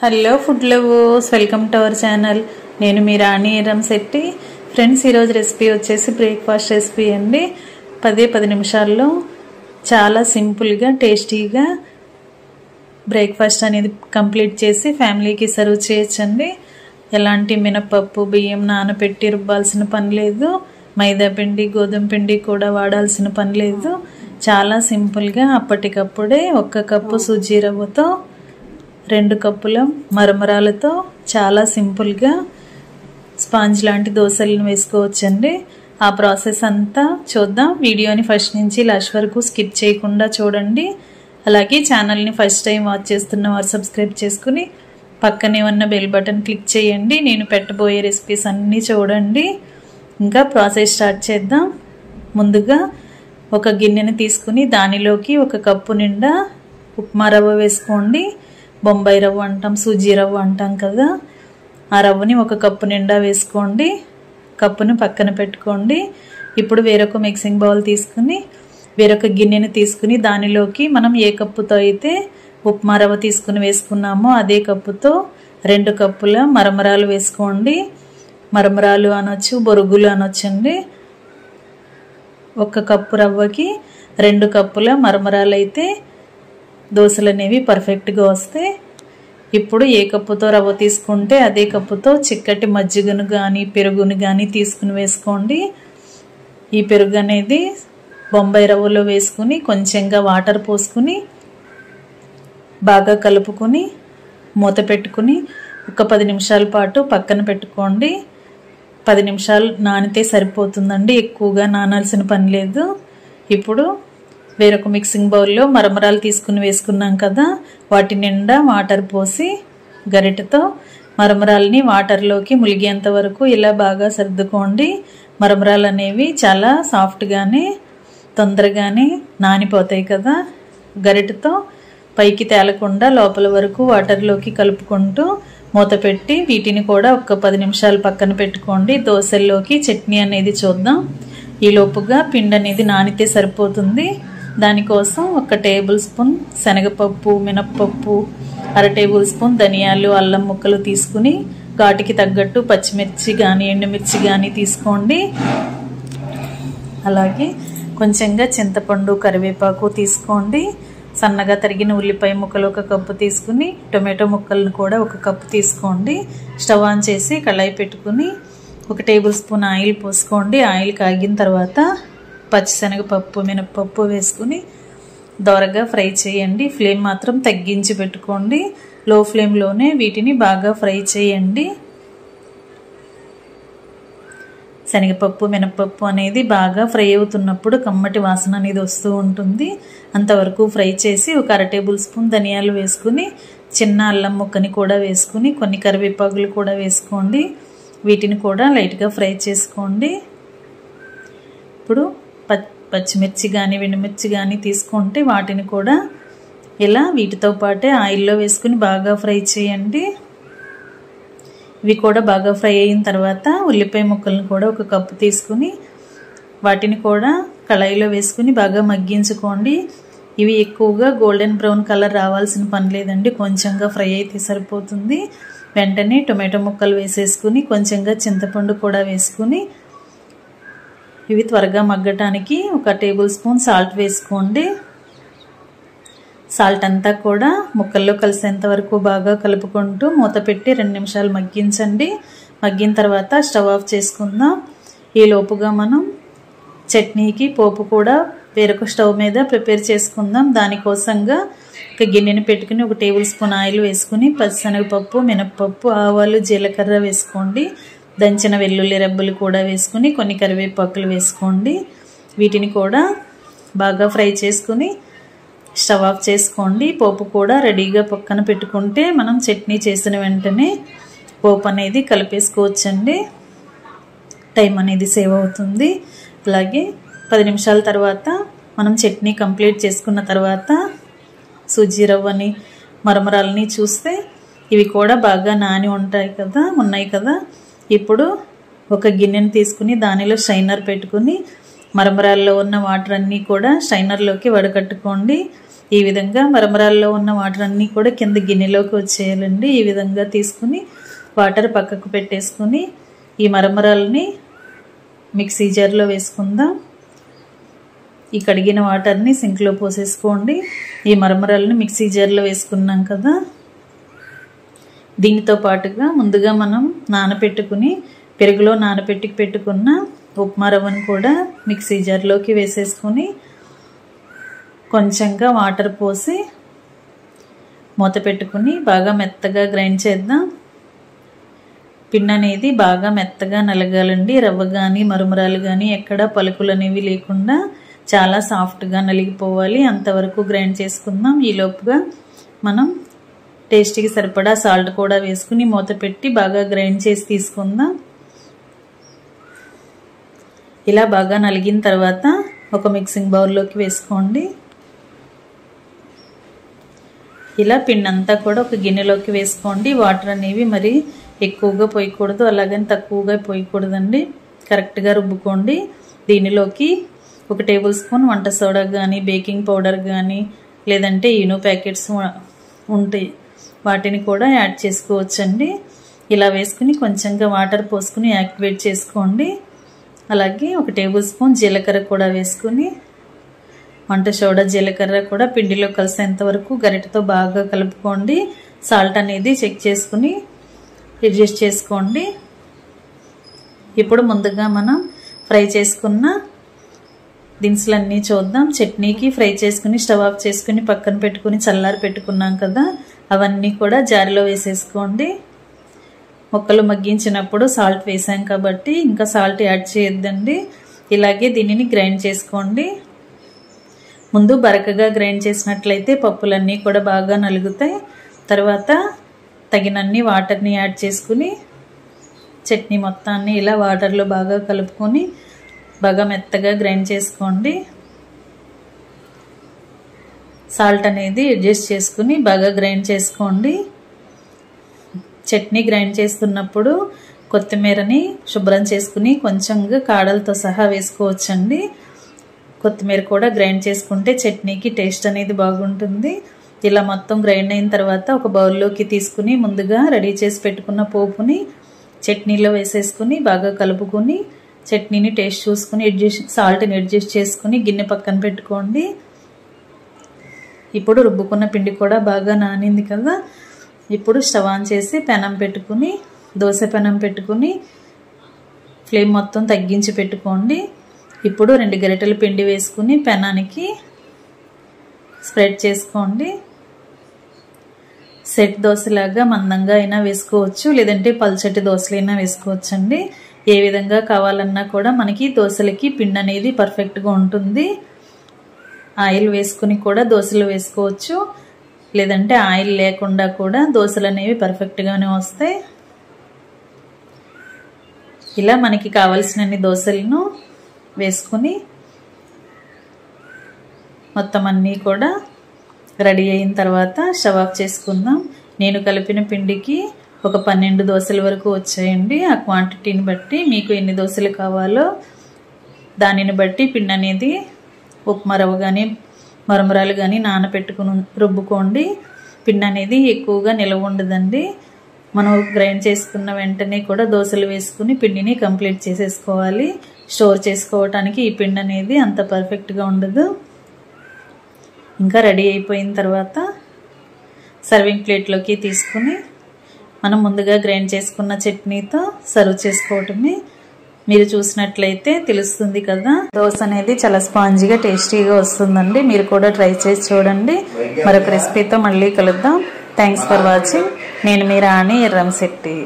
Hello food lovers, welcome to our channel. నేను మీ రాణి రంశెట్టి. Friends, ఈరోజు recipe వచ్చేసి బ్రేక్ఫాస్ట్ రెసిపీ అండి. 10 నిమిషాల్లో చాలా సింపుల్గా టేస్టీగా బ్రేక్ఫాస్ట్ అనేది కంప్లీట్ చేసి ఫ్యామిలీకి సర్వ్ చేయొచ్చండి. ఎలాంటి మినపప్పు బియ్యం నానబెట్టి రుబ్బాల్సిన పని లేదు, మైదా పిండి గోధుమ పిండి కూడా వాడాల్సిన పని లేదు. చాలా సింపుల్గా అప్పటికప్పుడే 1 కప్పు సూజీ రవ్వతో 2 కప్పుల మరమరాలతో చాలా సింపుల్గా స్పాంజ్ లాంటి దోశలను వేసుకోవచ్చండి. ఆ ప్రాసెస్ అంతా చూద్దాం. వీడియోని ఫస్ట్ నుంచి లాస్ట్ వరకు స్కిప్ చేయకుండా చూడండి. అలాగే ఛానల్ని ఫస్ట్ టైం వాచ్ చేస్తున్న వారు సబ్స్క్రైబ్ చేసుకుని పక్కనే ఉన్న బెల్ బటన్ క్లిక్ చేయండి. నేను పెట్టబోయే రెసిపీస్ అన్నీ చూడండి. ఇంకా ప్రాసెస్ స్టార్ట్ చేద్దాం. ముందుగా ఒక గిన్నెని తీసుకుని దానిలోకి 1 కప్పు నిండా ఉప్మా రవ్వ వేసుకోండి. బొంబాయి రవ్వ అంటాం, సూజీ రవ్వ అంటాం కదా, ఆ రవ్వని 1 కప్పు నిండా వేసుకోండి. కప్పును పక్కన పెట్టుకోండి. ఇప్పుడు వేరొక మిక్సింగ్ బౌల్ తీసుకుని వేరొక గిన్నెని తీసుకుని దానిలోకి మనం ఏ కప్పుతో అయితే ఉప్మా రవ్వ తీసుకుని వేసుకున్నామో అదే కప్పుతో 2 కప్పుల మరమరాలు వేసుకోండి. మరమరాలు అనొచ్చు, బొరుగులు అనొచ్చండి. 1 కప్పు రవ్వకి 2 కప్పుల మరమరాలు అయితే దోశలు అనేవి పర్ఫెక్ట్గా వస్తాయి. ఇప్పుడు ఏ కప్పుతో రవ్వ తీసుకుంటే అదే కప్పుతో చిక్కటి మజ్జిగను కానీ పెరుగును కానీ తీసుకుని వేసుకోండి. ఈ పెరుగు అనేది బొంబాయి రవ్వలో వేసుకుని కొంచెంగా వాటర్ పోసుకుని బాగా కలుపుకొని మూత పెట్టుకుని ఒక 10 నిమిషాల పాటు పక్కన పెట్టుకోండి. 10 నిమిషాలు నానితే సరిపోతుందండి, ఎక్కువగా నానాల్సిన పని లేదు. ఇప్పుడు వేరొక మిక్సింగ్ బౌల్లో మరమరాలు తీసుకుని వేసుకున్నాం కదా, వాటి నిండా వాటర్ పోసి గరిటెతో మరమరాలని వాటర్లోకి ములిగేంత వరకు ఇలా బాగా సర్దుకోండి. మరమరాలు అనేవి చాలా సాఫ్ట్గానే తొందరగానే నానిపోతాయి కదా. గరిటెతో పైకి తేలకుండా లోపల వరకు వాటర్లోకి కలుపుకుంటూ మూత పెట్టి వీటిని కూడా ఒక 10 నిమిషాలు పక్కన పెట్టుకోండి. దోశల్లోకి చట్నీ అనేది చూద్దాం. ఈ లోపుగా పిండి అనేది నానితే సరిపోతుంది. దానికోసం 1 టేబుల్ స్పూన్ శనగపప్పు, మినప్పప్పు, 1/2 టేబుల్ స్పూన్ ధనియాలు, అల్లం ముక్కలు తీసుకుని ఘాటుకి తగ్గట్టు పచ్చిమిర్చి కానీ ఎండుమిర్చి కానీ తీసుకోండి. అలాగే కొంచెంగా చింతపండు, కరివేపాకు తీసుకోండి. సన్నగా తరిగిన ఉల్లిపాయ ముక్కలు 1 కప్పు తీసుకుని టొమాటో ముక్కలను కూడా 1 కప్పు తీసుకోండి. స్టవ్ ఆన్ చేసి కళాయి పెట్టుకుని 1 టేబుల్ స్పూన్ ఆయిల్ పోసుకోండి. ఆయిల్ కాగిన తర్వాత పచ్చిశనగపప్పు, మినపప్పు వేసుకుని దోరగా ఫ్రై చేయండి. ఫ్లేమ్ మాత్రం తగ్గించి పెట్టుకోండి. లో ఫ్లేమ్లోనే వీటిని బాగా ఫ్రై చేయండి. శనగపప్పు, మినపప్పు అనేది బాగా ఫ్రై అవుతున్నప్పుడు కమ్మటి వాసన అనేది వస్తూ ఉంటుంది. అంతవరకు ఫ్రై చేసి 1/2 టేబుల్ స్పూన్ ధనియాలు వేసుకుని చిన్న అల్లం ముక్కని కూడా వేసుకుని కొన్ని కరివేపాకులు కూడా వేసుకోండి. వీటిని కూడా లైట్గా ఫ్రై చేసుకోండి. ఇప్పుడు పచ్చిమిర్చి కానీ ఎండుమిర్చి కానీ తీసుకుంటే వాటిని కూడా ఇలా వీటితో పాటే ఆయిల్లో వేసుకుని బాగా ఫ్రై చేయండి. ఇవి కూడా బాగా ఫ్రై అయిన తర్వాత ఉల్లిపాయ ముక్కలను కూడా 1 కప్పు తీసుకుని వాటిని కూడా కళాయిలో వేసుకుని బాగా మగ్గించుకోండి. ఇవి ఎక్కువగా గోల్డెన్ బ్రౌన్ కలర్ రావాల్సిన పని లేదండి, కొంచెంగా ఫ్రై అయితే సరిపోతుంది. వెంటనే టొమాటో ముక్కలు వేసేసుకుని కొంచెంగా చింతపండు కూడా వేసుకుని ఇవి త్వరగా మగ్గటానికి 1 టేబుల్ స్పూన్ సాల్ట్ వేసుకోండి. సాల్ట్ అంతా కూడా ముక్కల్లో కలిసేంత వరకు బాగా కలుపుకుంటూ మూత పెట్టి 2 నిమిషాలు మగ్గించండి. మగ్గిన తర్వాత స్టవ్ ఆఫ్ చేసుకుందాం. ఈ లోపుగా మనం చట్నీకి పోపు కూడా వేరొక స్టవ్ మీద ప్రిపేర్ చేసుకుందాం. దానికోసంగా 1 గిన్నెని పెట్టుకుని 1 టేబుల్ స్పూన్ ఆయిల్ వేసుకుని పచ్చిశనగపప్పు, మినప్పప్పు, ఆవాలు, జీలకర్ర వేసుకోండి. దంచిన వెల్లుల్లి రెబ్బలు కూడా వేసుకుని కొన్ని కరివేపాకులు వేసుకోండి. వీటిని కూడా బాగా ఫ్రై చేసుకుని స్టవ్ ఆఫ్ చేసుకోండి. పోపు కూడా రెడీగా పక్కన పెట్టుకుంటే మనం చట్నీ చేసిన వెంటనే పోపు అనేది కలిపేసుకోవచ్చండి. టైం అనేది సేవ్ అవుతుంది. అలాగే 10 నిమిషాల తర్వాత మనం చట్నీ కంప్లీట్ చేసుకున్న తర్వాత సూజీ రవ్వని మరమరాలని చూస్తే ఇవి కూడా బాగా నాని ఉన్నాయి కదా. ఇప్పుడు 1 గిన్నెని తీసుకుని దానిలో స్ట్రైనర్ పెట్టుకుని మరమరాల్లో ఉన్న వాటర్ అన్నీ కూడా స్ట్రైనర్లోకి వడకట్టుకోండి. ఈ విధంగా మరమరాల్లో ఉన్న వాటర్ అన్నీ కూడా కింద గిన్నెలోకి వచ్చేయాలండి. ఈ విధంగా తీసుకుని వాటర్ పక్కకు పెట్టేసుకుని ఈ మరమరాలని మిక్సీ జార్లో వేసుకుందాం. ఈ కడిగిన వాటర్ని సింక్లో పోసేసుకోండి. ఈ మరమరాలని మిక్సీ జార్లో వేసుకున్నాం కదా, దీనితో పాటుగా ముందుగా మనం నానబెట్టుకుని పెరుగులో పెట్టుకున్న ఉప్మా రవ్వను కూడా మిక్సీ జార్లోకి వేసేసుకుని కొంచెంగా వాటర్ పోసి మూత పెట్టుకుని బాగా మెత్తగా గ్రైండ్ చేద్దాం. పిండి అనేది బాగా మెత్తగా నలగాలండి. రవ్వ కానీ మరమరాలు కానీ ఎక్కడ పలుకులు అనేవి లేకుండా చాలా సాఫ్ట్గా నలిగిపోవాలి. అంతవరకు గ్రైండ్ చేసుకుందాం. ఈలోపుగా మనం టేస్ట్కి సరిపడా సాల్ట్ కూడా వేసుకుని మూత పెట్టి బాగా గ్రైండ్ చేసి తీసుకుందాం. ఇలా బాగా నలిగిన తర్వాత ఒక మిక్సింగ్ బౌల్లోకి వేసుకోండి. ఇలా పిండి అంతా కూడా ఒక గిన్నెలోకి వేసుకోండి. వాటర్ అనేవి మరి ఎక్కువగా పోయకూడదు, అలాగని తక్కువగా పోయకూడదండి. కరెక్ట్గా రుబ్బుకోండి. దీనిలోకి 1 టేబుల్ స్పూన్ వంట సోడా కానీ బేకింగ్ పౌడర్ కానీ లేదంటే ఈనో ప్యాకెట్స్ ఉంటాయి, వాటిని కూడా యాడ్ చేసుకోవచ్చండి. ఇలా వేసుకుని కొంచెంగా వాటర్ పోసుకుని యాక్టివేట్ చేసుకోండి. అలాగే 1 టేబుల్ స్పూన్ జీలకర్ర కూడా వేసుకుని వంట సోడా జీలకర్ర కూడా పిండిలో కలిసేంత వరకు గరిటెతో బాగా కలుపుకోండి. సాల్ట్ అనేది చెక్ చేసుకుని అడ్జస్ట్ చేసుకోండి. ఇప్పుడు ముందుగా మనం ఫ్రై చేసుకున్న దినుసులన్నీ చూద్దాం. చట్నీకి ఫ్రై చేసుకుని స్టవ్ ఆఫ్ చేసుకుని పక్కన పెట్టుకుని చల్లారి పెట్టుకున్నాం కదా, అవన్నీ కూడా జారిలో వేసేసుకోండి. ముక్కలు మగ్గించినప్పుడు సాల్ట్ వేసాం కాబట్టి ఇంకా సాల్ట్ యాడ్ చేయొద్దండి. ఇలాగే దీనిని గ్రైండ్ చేసుకోండి. ముందు బరకగా గ్రైండ్ చేసినట్లయితే పప్పులన్నీ కూడా బాగా నలుగుతాయి. తర్వాత తగినన్ని వాటర్ని యాడ్ చేసుకుని చట్నీ మొత్తాన్ని ఇలా వాటర్లో బాగా కలుపుకొని బాగా మెత్తగా గ్రైండ్ చేసుకోండి. సాల్ట్ అనేది అడ్జస్ట్ చేసుకుని బాగా గ్రైండ్ చేసుకోండి. చట్నీ గ్రైండ్ చేస్తున్నప్పుడు కొత్తిమీరని శుభ్రం చేసుకుని కొంచెంగా కాడలతో సహా వేసుకోవచ్చండి. కొత్తిమీర కూడా గ్రైండ్ చేసుకుంటే చట్నీకి టేస్ట్ అనేది బాగుంటుంది. ఇలా మొత్తం గ్రైండ్ అయిన తర్వాత ఒక బౌల్లోకి తీసుకుని ముందుగా రెడీ చేసి పెట్టుకున్న పోపుని చట్నీలో వేసేసుకుని బాగా కలుపుకొని చట్నీని టేస్ట్ చూసుకుని సాల్ట్ని అడ్జస్ట్ చేసుకుని గిన్నె పక్కన పెట్టుకోండి. ఇప్పుడు రుబ్బుకున్న పిండి కూడా బాగా నానింది కదా, ఇప్పుడు స్టవ్ ఆన్ చేసి పెనం పెట్టుకుని దోశ పెనం పెట్టుకుని ఫ్లేమ్ మొత్తం తగ్గించి పెట్టుకోండి. ఇప్పుడు 2 గరిటెల పిండి వేసుకుని పెనానికి స్ప్రెడ్ చేసుకోండి. సెట్ దోశలాగా మందంగా అయినా వేసుకోవచ్చు, లేదంటే పల్చటి దోశలైనా వేసుకోవచ్చండి. ఏ విధంగా కావాలన్నా కూడా మనకి దోశలకి పిండి అనేది పర్ఫెక్ట్గా ఉంటుంది. ఆయిల్ వేసుకుని కూడా దోశలు వేసుకోవచ్చు, లేదంటే ఆయిల్ లేకుండా కూడా దోశలు అనేవి పర్ఫెక్ట్గానే వస్తాయి. ఇలా మనకి కావలసినన్ని దోశలను వేసుకుని మొత్తం అన్నీ కూడా రెడీ అయిన తర్వాత స్టవ్ ఆఫ్ చేసుకుందాం. నేను కలిపిన పిండికి ఒక 12 దోశల వరకు వచ్చాయండి. ఆ క్వాంటిటీని బట్టి మీకు ఎన్ని దోశలు కావాలో దానిని బట్టి పిండి అనేది ఉప్మా రవ్వ కానీ మరమరాలు కానీ నానబెట్టుకుని రుబ్బుకోండి. పిండి అనేది ఎక్కువగా నిలవ ఉండదండి. మనం గ్రైండ్ చేసుకున్న వెంటనే కూడా దోశలు వేసుకుని పిండిని కంప్లీట్ చేసేసుకోవాలి. స్టోర్ చేసుకోవటానికి ఈ పిండి అనేది అంత పర్ఫెక్ట్గా ఉండదు. ఇంకా రెడీ అయిపోయిన తర్వాత సర్వింగ్ ప్లేట్లోకి తీసుకుని మనం ముందుగా గ్రైండ్ చేసుకున్న చట్నీతో సర్వ్ చేసుకోవటమే. మీరు చూసినట్లయితే తెలుస్తుంది కదా, దోశ అనేది చాలా స్పాంజీగా టేస్టీగా వస్తుందండి. మీరు కూడా ట్రై చేసి చూడండి. మరొక రెసిపీతో మళ్ళీ కలుద్దాం. Thanks for watching. నేను మీ రాణి ఎర్రంశెట్టి.